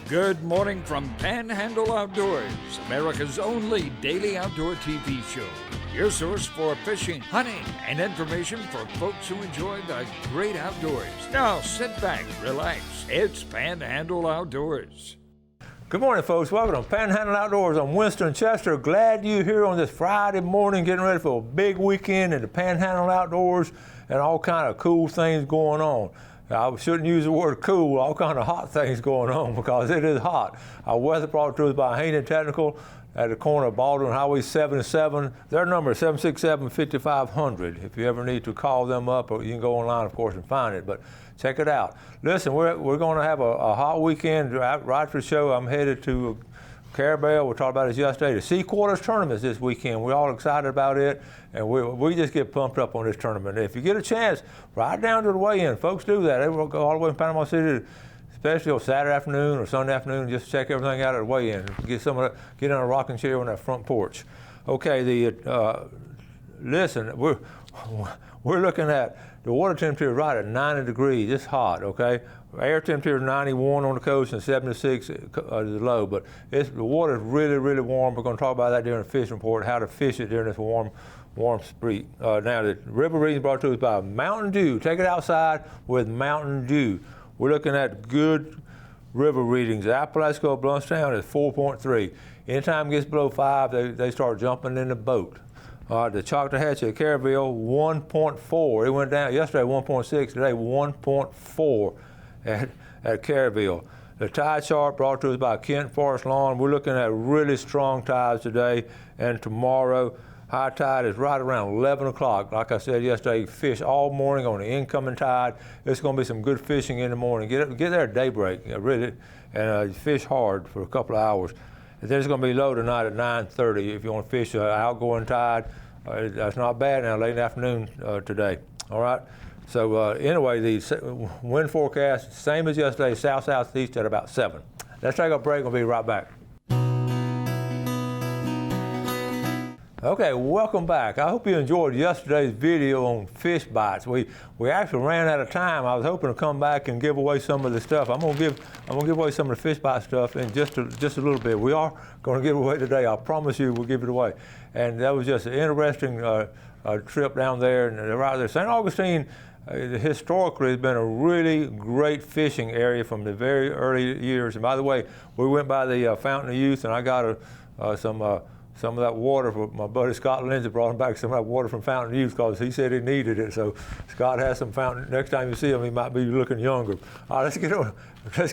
Good morning from Panhandle Outdoors, America's only daily outdoor TV show. Your source for fishing, hunting, and information for folks who enjoy the great outdoors. Now sit back, relax. It's Panhandle Outdoors. Good morning, folks. Welcome to Panhandle Outdoors. I'm Winston Chester. Glad you're here on this Friday morning, getting ready for a big weekend in the Panhandle Outdoors and all kind of cool things going on. I shouldn't use the word cool, all kind of hot things going on because it is hot. Our weather brought to us by Haney Technical at the corner of Baldwin Highway 77. Their number is 767-5500. If you ever need to call them up, or you can go online, of course, and find it. But check it out. Listen, we're going to have a hot weekend right for the show. I'm headed to Carabel. We talked about this yesterday. The Cca Tournament this weekend. We're all excited about it, and we just get pumped up on this tournament. If you get a chance, ride down to the weigh-in. Folks do that. They will go all the way in Panama City, especially on Saturday afternoon or Sunday afternoon, just check everything out at the weigh-in. Get in a rocking chair on that front porch. Okay, listen, we're looking at the water temperature right at 90 degrees. It's hot, okay? Air temperature 91 on the coast and 76 is low, but the water is really, really warm. We're going to talk about that during the fishing report, how to fish it during this warm street. Now, the river reading brought to us by Mountain Dew. Take it outside with Mountain Dew. We're looking at good river readings. Apalachicola, Bluntstown is 4.3. Anytime it gets below 5, they start jumping in the boat. The Choctahatchee at Carabel, 1.4. It went down yesterday, 1.6. Today, 1.4 at Carabel. The tide chart brought to us by Kent Forest Lawn. We're looking at really strong tides today and tomorrow. High tide is right around 11 o'clock. Like I said yesterday, fish all morning on the incoming tide. It's going to be some good fishing in the morning. Get there at daybreak, really, and fish hard for a couple of hours. And then it's going to be low tonight at 9:30 if you want to fish an outgoing tide. That's not bad now, late in the afternoon today. All right? So anyway, the wind forecast, same as yesterday, south-southeast at about 7. Let's take a break. We'll be right back. Okay, welcome back. I hope you enjoyed yesterday's video on fish bites. We actually ran out of time. I was hoping to come back and give away some of the stuff. I'm gonna give away some of the fish bite stuff in just a little bit. We are going to give it away today. I promise you, we'll give it away. And that was just an interesting trip down there and right there. St. Augustine historically has been a really great fishing area from the very early years. And by the way, we went by the Fountain of Youth, and I got some of that water for my buddy Scott Lindsay. Brought him back some of that water from Fountain of Youth because he said he needed it. So Scott has some fountain. Next time you see him, he might be looking younger. All right, let's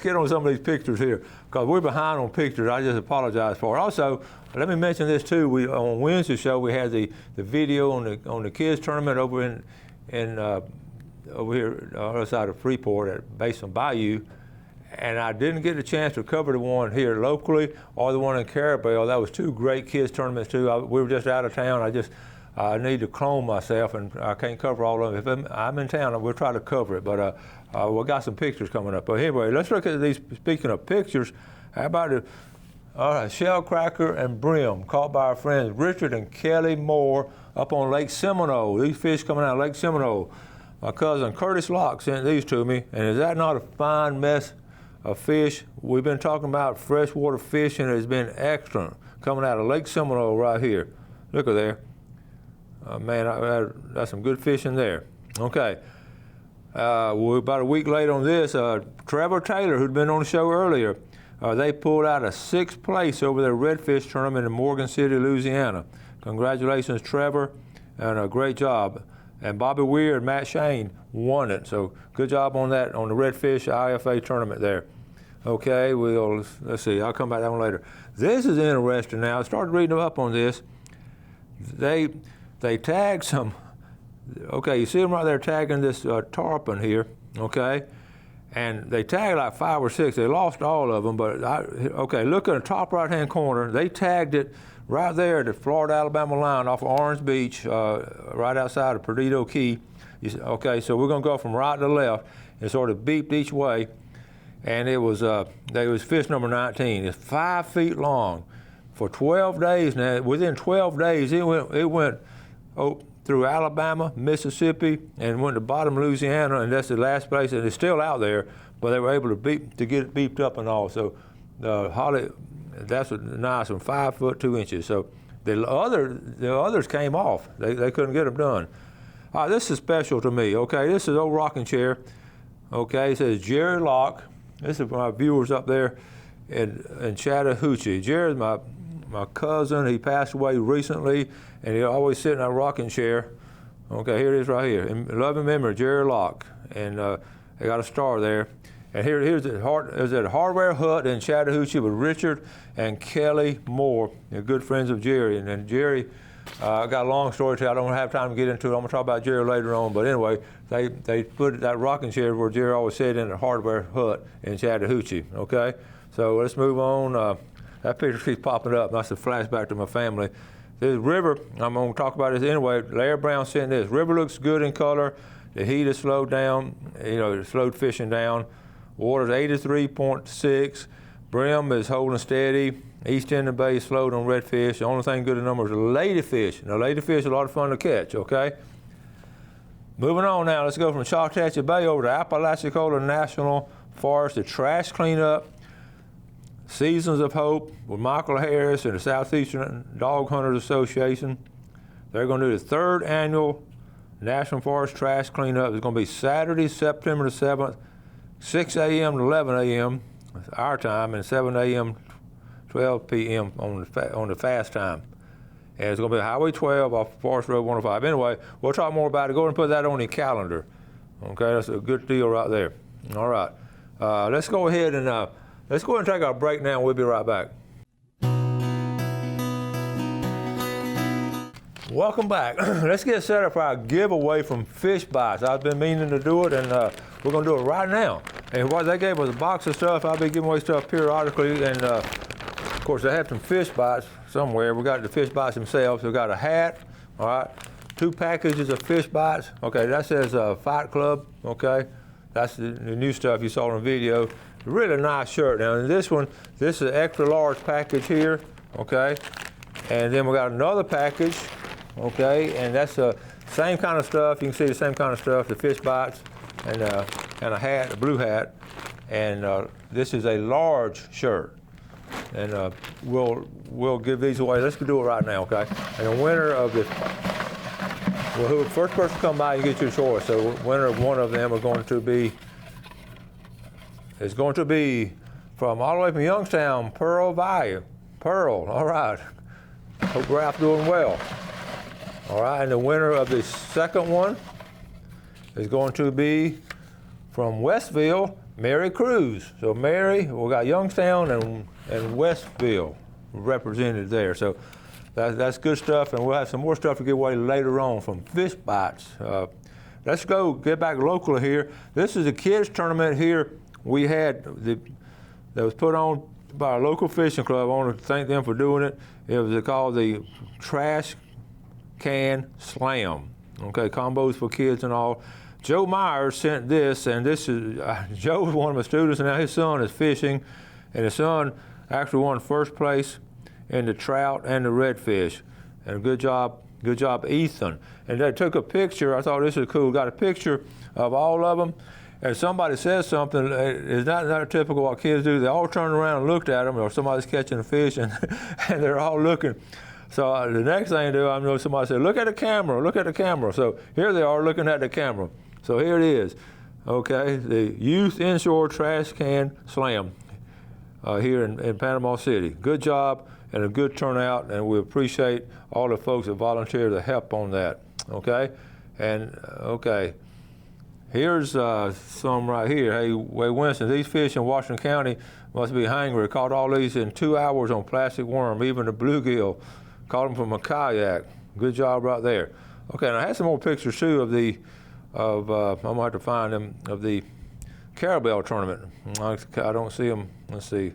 get on some of these pictures here because we're behind on pictures. I just apologize for it. Also, let me mention this too. On Wednesday's show we had the video on the kids tournament over over here on the other side of Freeport at Basin Bayou. And I didn't get a chance to cover the one here locally or the one in Carabel. That was two great kids tournaments too. We were just out of town. I need to clone myself, and I can't cover all of them. If I'm in town, we'll try to cover it. But we got some pictures coming up. But anyway, let's look at these. Speaking of pictures, how about the shell cracker and brim caught by our friends Richard and Kelly Moore up on Lake Seminole. These fish coming out of Lake Seminole. My cousin Curtis Locke sent these to me, and is that not a fine mess of fish? We've been talking about freshwater fishing. It has been excellent coming out of Lake Seminole right here. Look at there. Man, that's some good fishing there. Okay. We're about a week late on this. Trevor Taylor, who'd been on the show earlier, they pulled out a 6th place over their Redfish Tournament in Morgan City, Louisiana. Congratulations, Trevor, and a great job. And Bobby Weir and Matt Shane won it. So good job on that, on the Redfish IFA tournament there. Okay, let's see, I'll come back to that one later. This is interesting now. I started reading up on this. They tagged some, okay, you see them right there tagging this tarpon here, okay? And they tagged like 5 or 6. They lost all of them, but okay, look in the top right-hand corner. They tagged it right there at the Florida-Alabama line off of Orange Beach, right outside of Perdido Key. Okay, so we're gonna go from right to left and sort of beeped each way. And it was fish number 19. It's 5 feet long for 12 days now. Within 12 days, it went through Alabama, Mississippi, and went to bottom Louisiana, and that's the last place, and it's still out there, but they were able to get it beeped up and all. So that's a nice one, 5 foot 2 inches. So the others came off. They couldn't get them done. All right, this is special to me. Okay, this is old rocking chair. Okay, it says Jerry Locke. This is for my viewers up there in Chattahoochee. Jerry's my cousin. He passed away recently, and he always sit in that rocking chair. Okay, here it is right here. In loving memory, Jerry Locke, and they got a star there. And here's at Hardware Hut in Chattahoochee with Richard and Kelly Moore. They're good friends of Jerry. And then Jerry, I got a long story to tell. I don't have time to get into it. I'm gonna talk about Jerry later on. But anyway, they put that rocking chair where Jerry always sat in the Hardware Hut in Chattahoochee. Okay, so let's move on. That picture keeps popping up. That's a flashback to my family. This river, I'm gonna talk about this anyway. Larry Brown sent this. River looks good in color. The heat has slowed down. It slowed fishing down. Water's 83.6. Brim is holding steady. East end of the bay is slowed on redfish. The only thing good in number is ladyfish. Now, ladyfish are a lot of fun to catch, okay? Moving on now, let's go from Cca Bay over to Apalachicola National Forest, the trash cleanup. Seasons of Hope with Michael Harris and the Southeastern Dog Hunters Association. They're going to do the 3rd annual National Forest Trash Cleanup. It's going to be Saturday, September the 7th, 6 a.m. to 11 a.m. our time, and 7 a.m. 12 p.m. on the fast time. And it's going to be Highway 12 off Forest Road 105. Anyway, we'll talk more about it. Go ahead and put that on your calendar. Okay, that's a good deal right there. All right, let's go ahead and take our break now. We'll be right back. Welcome back. Let's get set up for our giveaway from Fish Bites. I've been meaning to do it, and we're going to do it right now. And what they gave us a box of stuff. I'll be giving away stuff periodically, and of course, they have some Fish Bites somewhere. We got the Fish Bites themselves. We got a hat, all right, 2 packages of Fish Bites. Okay, that says Fight Club. Okay, that's the new stuff you saw in the video. Really nice shirt. Now, in this one, this is an extra large package here. Okay, and then we got another package. Okay, and that's the same kind of stuff. You can see the same kind of stuff, the Fish Bites, and a hat, a blue hat, and this is a large shirt. And we'll give these away. Let's do it right now, okay? And the winner of the first person to come by, you get your choice. So winner of one of them is going to be from all the way from Youngstown, Pearl Value. Pearl, all right. Hope Ralph's doing well. All right, and the winner of the second one is going to be from Westville, Mary Cruz. So Mary, we got Youngstown and Westville represented there. So that's good stuff, and we'll have some more stuff to give away later on from Fish Bites. Let's get back locally here. This is a kids tournament here we had that was put on by our local fishing club. I want to thank them for doing it. It was called the Trash Can Slam. Okay, combos for kids and all. Joe Myers sent this, and this is Joe is one of my students, and now his son is fishing, and his son actually won first place in the trout and the redfish. And good job, Ethan. And they took a picture. I thought this was cool. Got a picture of all of them, and somebody says something. It's not typical what kids do. They all turn around and looked at them, or somebody's catching a fish, and they're all looking. So the next thing I do, I know somebody said, "Look at the camera, look at the camera." So here they are looking at the camera. So here it is, okay, the Youth Inshore Trash Can Slam here in Panama City. Good job and a good turnout, and we appreciate all the folks that volunteered to help on that, okay? And, okay, here's some right here. Hey, Winston, these fish in Washington County must be hungry. Caught all these in 2 hours on plastic worm, even the bluegill. Caught them from a kayak. Good job right there. Okay, and I had some more pictures too I'm gonna have to find them, of the Carabel tournament. I don't see them. Let's see.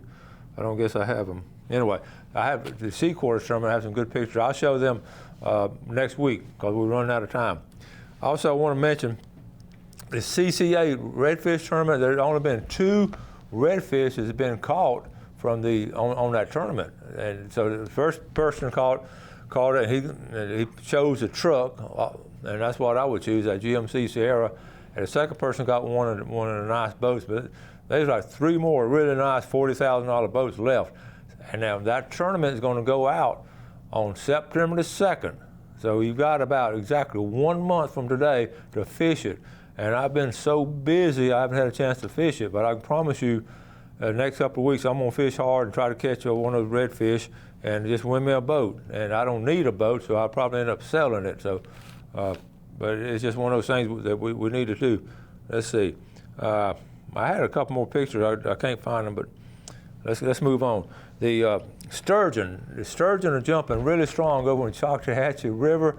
I don't guess I have them. Anyway, I have the Sea Quarters tournament. I have some good pictures. I'll show them next week because we're running out of time. Also, I want to mention the Cca Redfish Tournament. There's only been 2 redfish that have been caught from on that tournament, and so the first person caught it. He chose a truck. And that's what I would choose, that GMC Sierra. And the second person got one of the nice boats. But there's like 3 more really nice $40,000 boats left. And now that tournament is going to go out on September the 2nd. So you've got about exactly 1 month from today to fish it. And I've been so busy, I haven't had a chance to fish it, but I can promise you the next couple of weeks I'm gonna fish hard and try to catch one of those redfish and just win me a boat. And I don't need a boat, so I'll probably end up selling it. So, but it's just one of those things that we need to do. Let's see. I had a couple more pictures, I can't find them, but let's move on. The sturgeon are jumping really strong over in Cca River.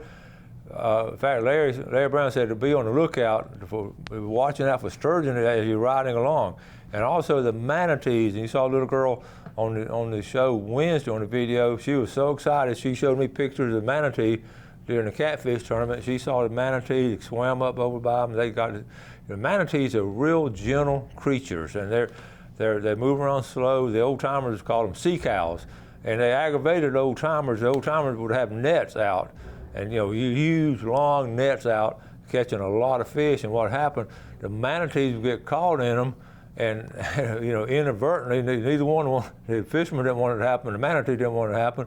In fact, Larry Brown said to be on the lookout, for watching out for sturgeon as you're riding along. And also the manatees. And you saw a little girl on the show Wednesday on the video. She was so excited. She showed me pictures of the manatee during the catfish tournament. She saw the manatee, swam up over by them. The manatees are real gentle creatures, and they move around slow. The old timers call them sea cows, and they aggravated old timers. The old timers would have nets out, and huge long nets out, catching a lot of fish. And what happened? The manatees would get caught in them, and inadvertently, neither one, the fisherman didn't want it to happen, the manatee didn't want it to happen.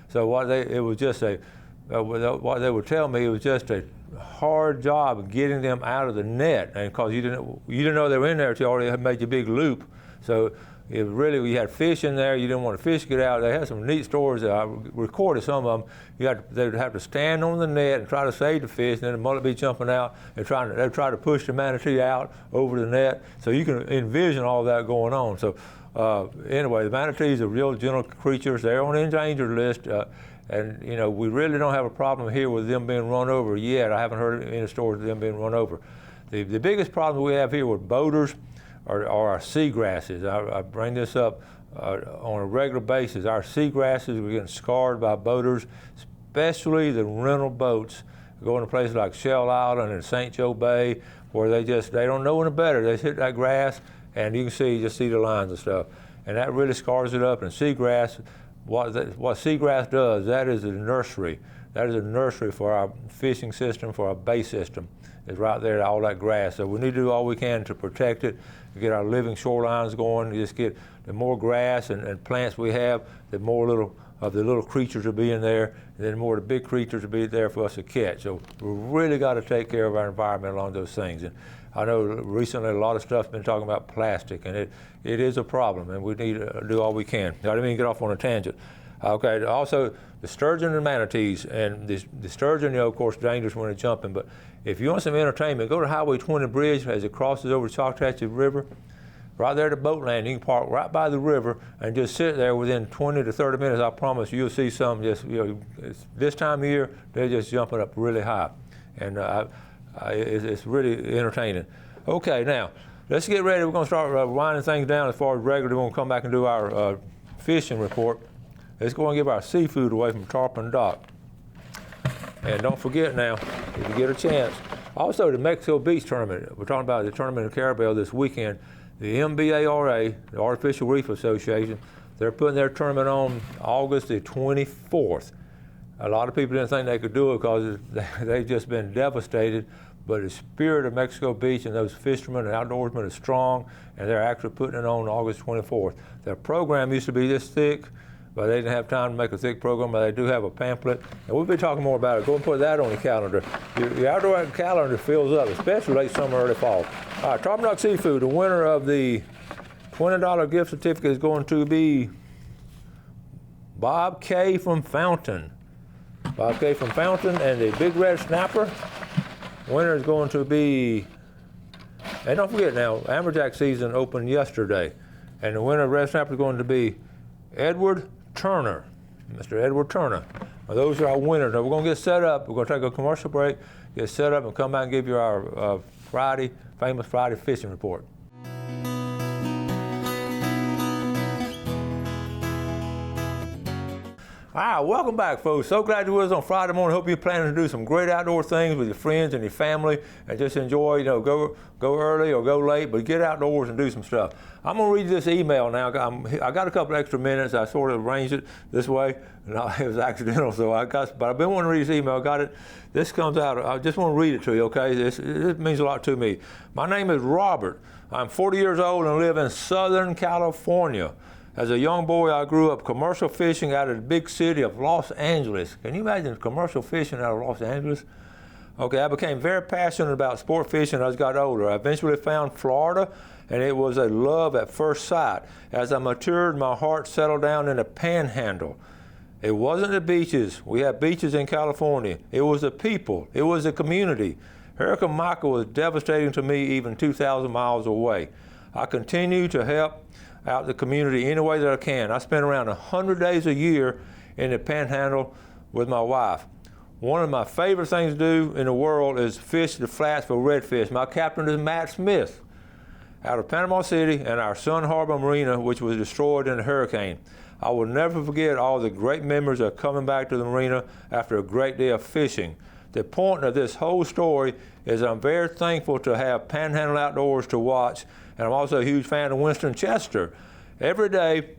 So what they would tell me, it was just a hard job of getting them out of the net, and because you didn't know they were in there until you already had made your big loop. So it really, we had fish in there. You didn't want the fish to get out. They had some neat stories. I recorded some of them. They would have to stand on the net and try to save the fish, and then the mullet be jumping out and they'd try to push the manatee out over the net. So you can envision all that going on. So anyway, the manatees are real gentle creatures. They're on the endangered list. And we really don't have a problem here with them being run over yet. I haven't heard any stories of them being run over. The biggest problem we have here with boaters are our seagrasses. I bring this up on a regular basis. Our seagrasses are getting scarred by boaters, especially the rental boats going to places like Shell Island and St. Joe Bay, where they don't know any better. They hit that grass, and you can just see the lines and stuff. And that really scars it up. And seagrass, what seagrass does, that is a nursery. That is a nursery for our fishing system, for our bait system. It's right there, all that grass. So we need to do all we can to protect it, to get our living shorelines going. Just get the more grass and plants we have, the more of the little creatures will be in there, and then the more of the big creatures will be there for us to catch. So we really got to take care of our environment along those things. And I know recently a lot of stuff's been talking about plastic, and it is a problem, and we need to do all we can. I didn't mean to get off on a tangent. Okay, also the sturgeon and manatees, and the sturgeon, of course, dangerous when they're jumping, but if you want some entertainment, go to Highway 20 Bridge as it crosses over the Cca River. Right there at the boat landing, you can park right by the river and just sit there within 20 to 30 minutes. I promise you'll see some this time of year, they're just jumping up really high. And it's really entertaining. Okay, now, let's get ready. We're going to start winding things down as far as regular. We're going to come back and do our fishing report. Let's go and give our seafood away from Tarpon Dock. And don't forget now, if you get a chance, also the Mexico Beach Tournament. We're talking about the tournament in Carabel this weekend. The MBARA, the Artificial Reef Association, they're putting their tournament on August the 24th. A lot of people didn't think they could do it because they've just been devastated, but the spirit of Mexico Beach and those fishermen and outdoorsmen is strong, and they're actually putting it on August 24th. Their program used to be this thick, but they didn't have time to make a thick program, but they do have a pamphlet. And we'll be talking more about it. Go and put that on the calendar. The outdoor calendar fills up, especially late summer, early fall. All right, Tarpon Dock Seafood, the winner of the $20 gift certificate is going to be Bob K. from Fountain. Bob K. from Fountain, and the Big Red Snapper winner is going to be, and don't forget now, Amberjack season opened yesterday, and the winner of Red Snapper is going to be Edward Turner, Mr. Edward Turner. Now, those are our winners. Now we're going to get set up. We're going to take a commercial break, get set up, and come back and give you our famous Friday fishing report. Welcome back, folks. So glad you're with us on Friday morning. Hope you're planning to do some great outdoor things with your friends and your family and just enjoy, go early or go late, but get outdoors and do some stuff. I'm going to read this email now. I got a couple extra minutes. I sort of arranged it this way, and it was accidental, but I've been wanting to read this email. I got it. This comes out. I just want to read it to you, okay? This means a lot to me. My name is Robert. I'm 40 years old and live in Southern California. As a young boy, I grew up commercial fishing out of the big city of Los Angeles. Can you imagine commercial fishing out of Los Angeles? Okay, I became very passionate about sport fishing as I got older. I eventually found Florida, and it was a love at first sight. As I matured, my heart settled down in the Panhandle. It wasn't the beaches. We have beaches in California. It was the people. It was the community. Hurricane Michael was devastating to me even 2,000 miles away. I continue to help out the community any way that I can. I spend around 100 days a year in the Panhandle with my wife. One of my favorite things to do in the world is fish the flats for redfish. My captain is Matt Smith out of Panama City and our Sun Harbor Marina, which was destroyed in the hurricane. I will never forget all the great memories of coming back to the marina after a great day of fishing. The point of this whole story is I'm very thankful to have Panhandle Outdoors to watch, and I'm also a huge fan of Winston Chester. Every day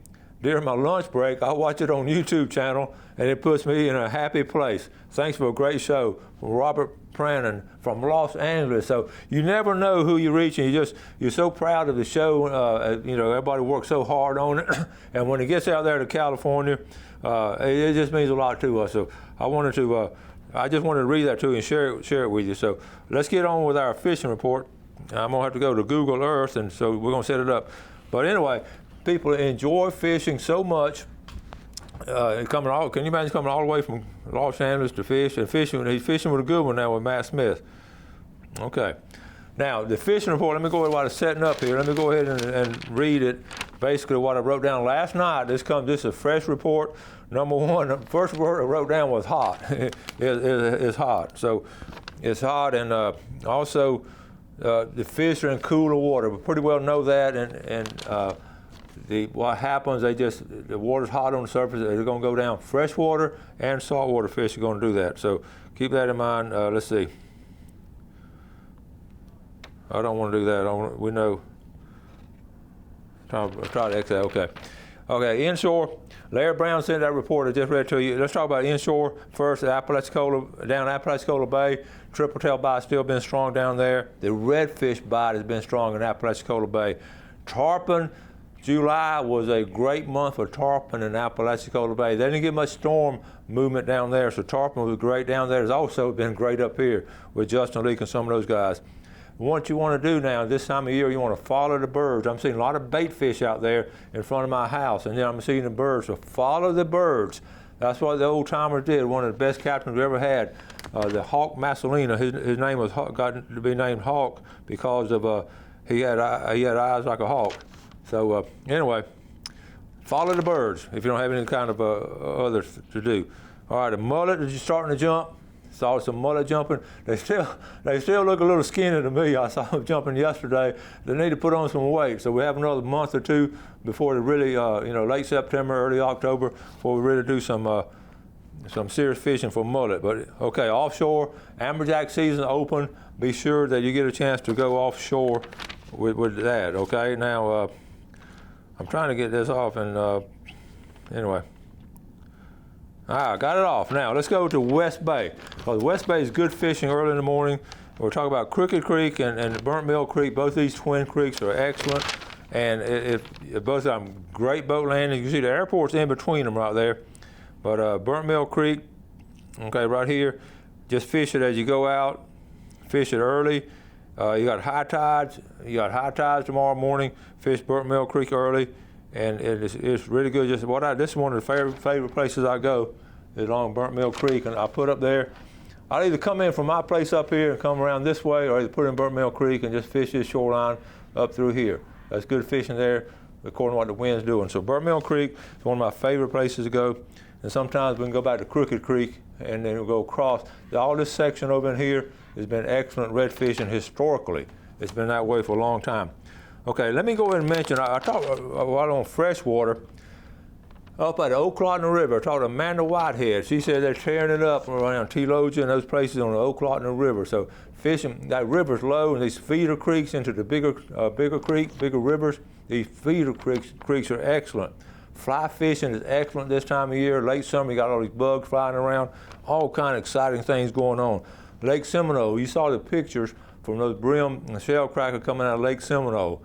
during my lunch break, I watch it on YouTube channel, and it puts me in a happy place. Thanks for a great show. From Robert Pranin from Los Angeles. So you never know who you're reaching. You're so proud of the show. Everybody works so hard on it, and when it gets out there to California, it just means a lot to us. So I just wanted to read that to you and share it with you. So let's get on with our fishing report. I'm gonna have to go to Google Earth, and so we're gonna set it up. But anyway, people enjoy fishing so much. Can you imagine coming all the way from Los Angeles to fish and fishing? He's fishing with a good one now with Matt Smith. Okay. Now the fishing report. Let me go ahead while it's setting up here. Let me go ahead and read it. Basically, what I wrote down last night. This is a fresh report. Number one, the first word I wrote down was hot. It's hot. So it's hot, and also the fish are in cooler water. We pretty well know that, and what happens, the water's hot on the surface, they're going to go down. Freshwater and saltwater fish are going to do that. So keep that in mind. Let's see. I don't want to do that. We know. Try to exit. Okay. Okay, inshore. Larry Brown sent that report I just read to you. Let's talk about inshore first. Down Apalachicola Bay. Triple tail bite still been strong down there. The redfish bite has been strong in Apalachicola Bay. Tarpon, July was a great month for tarpon in Apalachicola Bay. They didn't get much storm movement down there, so tarpon was great down there. It's also been great up here with Justin Leake and some of those guys. What you want to do now, this time of year, you want to follow the birds. I'm seeing a lot of bait fish out there in front of my house, and then I'm seeing the birds. So follow the birds. That's what the old timers did. One of the best captains we ever had, the Hawk Masalina. His name got to be named Hawk because of he had eyes like a hawk. So anyway, follow the birds if you don't have any kind of others to do. All right, the mullet is just starting to jump. Saw some mullet jumping. They still look a little skinny to me. I saw them jumping yesterday. They need to put on some weight. So we have another month or two before they really, late September, early October, before we really do some serious fishing for mullet. But okay, offshore, amberjack season open. Be sure that you get a chance to go offshore with that. Okay, now I'm trying to get this off, and anyway. Got it off. Now let's go to West Bay. Well, West Bay is good fishing early in the morning. We're talking about Crooked Creek and Burnt Mill Creek. Both these twin creeks are excellent, and both of them great boat landing. You can see the airport's in between them right there. But Burnt Mill Creek, okay, right here, just fish it as you go out. Fish it early. You got high tides. You got high tides tomorrow morning. Fish Burnt Mill Creek early. And it's really good. This is one of the favorite places I go, is along Burnt Mill Creek. And I put up there, I'll either come in from my place up here and come around this way, or either put in Burnt Mill Creek and just fish this shoreline up through here. That's good fishing there, according to what the wind's doing. So Burnt Mill Creek is one of my favorite places to go. And sometimes we can go back to Crooked Creek and then we'll go across. All this section over in here has been excellent red fishing historically. It's been that way for a long time. Okay, let me go ahead and mention, I talked while on freshwater. Up at the Ocklawatina River, I talked to Amanda Whitehead. She said they're tearing it up around Telogia and those places on the Ocklawatina River. So fishing, that river's low, and these feeder creeks into the bigger rivers, these feeder creeks are excellent. Fly fishing is excellent this time of year. Late summer, you got all these bugs flying around, all kind of exciting things going on. Lake Seminole, you saw the pictures from those brim and shell cracker coming out of Lake Seminole.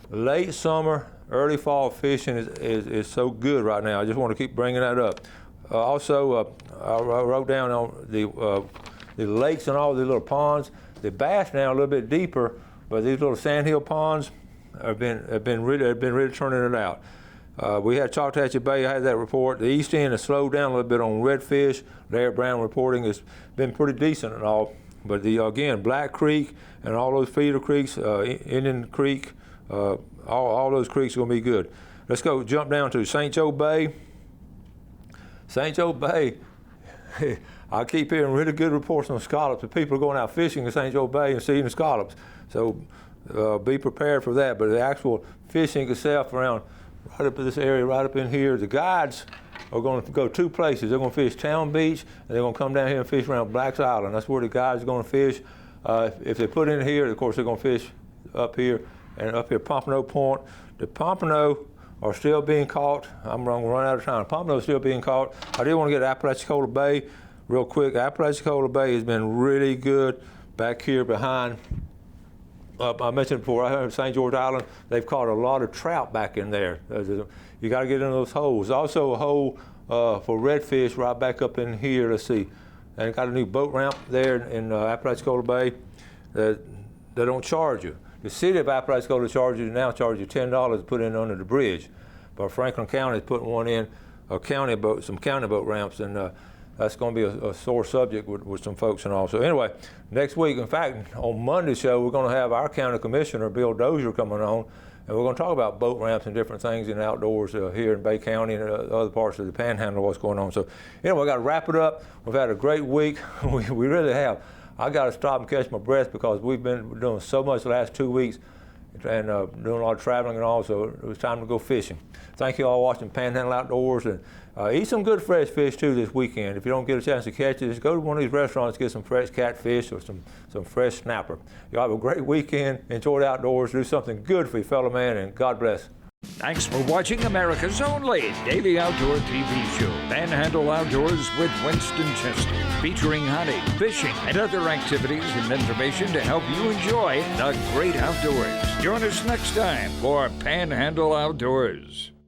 Late summer, early fall fishing is so good right now. I just want to keep bringing that up. Also, I wrote down on the lakes and all the little ponds. The bass now a little bit deeper, but these little sandhill ponds have been really turning it out. We had Chattanooga Bay. I had that report. The east end has slowed down a little bit on redfish. Larry Brown reporting has been pretty decent and all. But again, Black Creek and all those feeder creeks, Indian Creek, all those creeks are going to be good. Let's go jump down to St. Joe Bay. St. Joe Bay, I keep hearing really good reports on scallops. People are going out fishing in St. Joe Bay and seeing the scallops. So be prepared for that. But the actual fishing itself around right up in this area, right up in here, the guides are going to go two places. They're going to fish Town Beach, and they're going to come down here and fish around Black's Island. That's where the guides are going to fish. If they put in here, of course, they're going to fish up here and up here Pompano Point. The Pompano are still being caught. I'm going to run out of time. Pompano is still being caught. I did want to get Apalachicola Bay real quick. Apalachicola Bay has been really good back here behind. I mentioned before, I heard St. George Island, they've caught a lot of trout back in there. You got to get in those holes. Also a hole for redfish right back up in here. Let's see. They got a new boat ramp there in Apalachicola Bay that they don't charge you. The city of Apalachicola charges you $10 to put in under the bridge. But Franklin County is putting one in, some county boat ramps, and that's going to be a sore subject with some folks and all. So anyway, next week, in fact, on Monday's show, we're going to have our county commissioner, Bill Dozier, coming on, and we're going to talk about boat ramps and different things in the outdoors here in Bay County and other parts of the Panhandle, what's going on. So anyway, I got to wrap it up. We've had a great week. we really have. I got to stop and catch my breath because we've been doing so much the last 2 weeks and doing a lot of traveling and all, so it was time to go fishing. Thank you all for watching Panhandle Outdoors, and eat some good fresh fish too this weekend. If you don't get a chance to catch it, just go to one of these restaurants, get some fresh catfish or some fresh snapper. Y'all have a great weekend. Enjoy the outdoors. Do something good for your fellow man, and God bless. Thanks for watching America's only daily outdoor TV show, Panhandle Outdoors with Winston Chester, featuring hunting, fishing, and other activities and information to help you enjoy the great outdoors. Join us next time for Panhandle Outdoors.